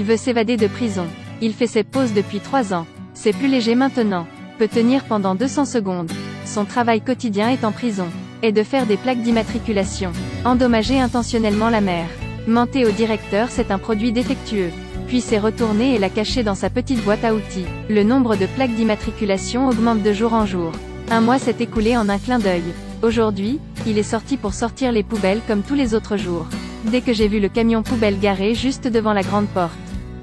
Veut s'évader de prison. Il fait ses pauses depuis 3 ans. C'est plus léger maintenant. Peut tenir pendant 200 secondes. Son travail quotidien est en prison. Est de faire des plaques d'immatriculation. Endommager intentionnellement la mère. Mentir au directeur, c'est un produit défectueux. Puis s'est retourné et l'a caché dans sa petite boîte à outils. Le nombre de plaques d'immatriculation augmente de jour en jour. Un mois s'est écoulé en un clin d'œil. Aujourd'hui, il est sorti pour sortir les poubelles comme tous les autres jours. Dès que j'ai vu le camion poubelle garé juste devant la grande porte,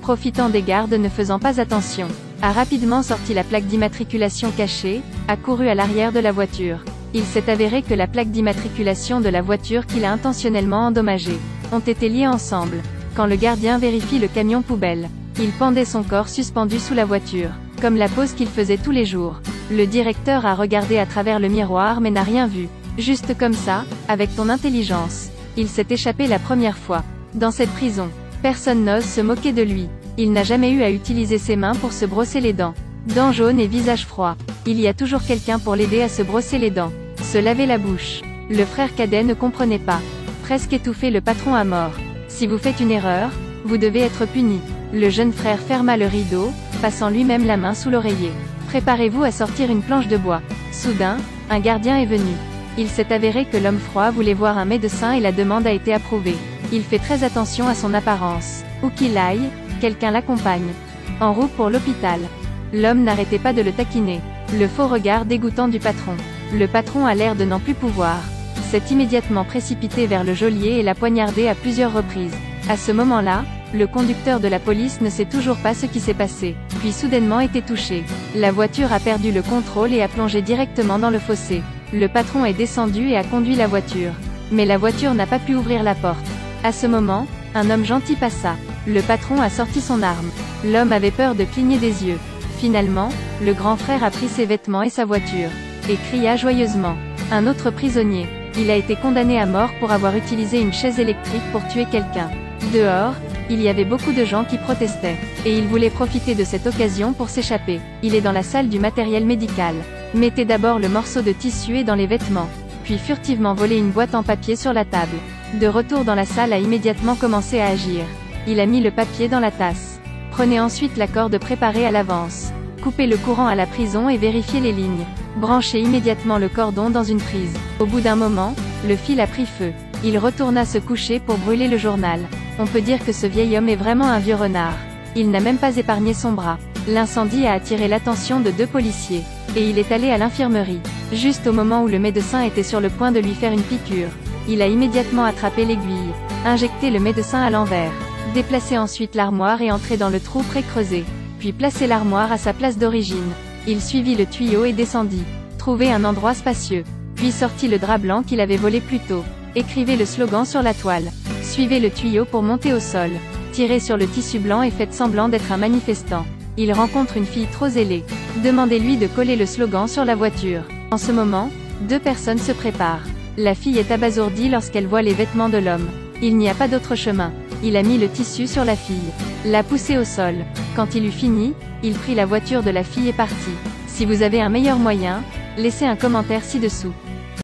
profitant des gardes ne faisant pas attention, a rapidement sorti la plaque d'immatriculation cachée, a couru à l'arrière de la voiture. Il s'est avéré que la plaque d'immatriculation de la voiture qu'il a intentionnellement endommagée, ont été liées ensemble. Quand le gardien vérifie le camion poubelle, il pendait son corps suspendu sous la voiture, comme la pose qu'il faisait tous les jours. Le directeur a regardé à travers le miroir mais n'a rien vu. Juste comme ça, avec ton intelligence. Il s'est échappé la première fois. Dans cette prison, personne n'ose se moquer de lui. Il n'a jamais eu à utiliser ses mains pour se brosser les dents. Dents jaunes et visage froid. Il y a toujours quelqu'un pour l'aider à se brosser les dents. Se laver la bouche. Le frère cadet ne comprenait pas. Presque étouffé le patron à mort. Si vous faites une erreur, vous devez être puni. Le jeune frère ferma le rideau, passant lui-même la main sous l'oreiller. Préparez-vous à sortir une planche de bois. Soudain, un gardien est venu. Il s'est avéré que l'homme froid voulait voir un médecin et la demande a été approuvée. Il fait très attention à son apparence. Où qu'il aille, quelqu'un l'accompagne. En route pour l'hôpital. L'homme n'arrêtait pas de le taquiner. Le faux regard dégoûtant du patron. Le patron a l'air de n'en plus pouvoir. S'est immédiatement précipité vers le geôlier et l'a poignardé à plusieurs reprises. À ce moment-là, le conducteur de la police ne sait toujours pas ce qui s'est passé, puis soudainement été touché. La voiture a perdu le contrôle et a plongé directement dans le fossé. Le patron est descendu et a conduit la voiture. Mais la voiture n'a pas pu ouvrir la porte. À ce moment, un homme gentil passa. Le patron a sorti son arme. L'homme avait peur de cligner des yeux. Finalement, le grand frère a pris ses vêtements et sa voiture, et cria joyeusement. Un autre prisonnier. Il a été condamné à mort pour avoir utilisé une chaise électrique pour tuer quelqu'un. Dehors, il y avait beaucoup de gens qui protestaient, et il voulait profiter de cette occasion pour s'échapper. Il est dans la salle du matériel médical. Mettez d'abord le morceau de tissu et dans les vêtements, puis furtivement voler une boîte en papier sur la table. De retour dans la salle a immédiatement commencé à agir. Il a mis le papier dans la tasse. Prenez ensuite la corde préparée à l'avance. Coupez le courant à la prison et vérifiez les lignes. Branchez immédiatement le cordon dans une prise. Au bout d'un moment, le fil a pris feu. Il retourna se coucher pour brûler le journal. On peut dire que ce vieil homme est vraiment un vieux renard. Il n'a même pas épargné son bras. L'incendie a attiré l'attention de 2 policiers. Et il est allé à l'infirmerie. Juste au moment où le médecin était sur le point de lui faire une piqûre. Il a immédiatement attrapé l'aiguille. Injecté le médecin à l'envers. Déplacé ensuite l'armoire et entré dans le trou pré-creusé. Puis placé l'armoire à sa place d'origine. Il suivit le tuyau et descendit. Trouvait un endroit spacieux. Puis sortit le drap blanc qu'il avait volé plus tôt. Écrivez le slogan sur la toile. Suivez le tuyau pour monter au sol. Tirez sur le tissu blanc et faites semblant d'être un manifestant. Il rencontre une fille trop zélée. Demandez-lui de coller le slogan sur la voiture. En ce moment, 2 personnes se préparent. La fille est abasourdie lorsqu'elle voit les vêtements de l'homme. Il n'y a pas d'autre chemin. Il a mis le tissu sur la fille. L'a poussée au sol. Quand il eut fini, il prit la voiture de la fille et partit. Si vous avez un meilleur moyen, laissez un commentaire ci-dessous.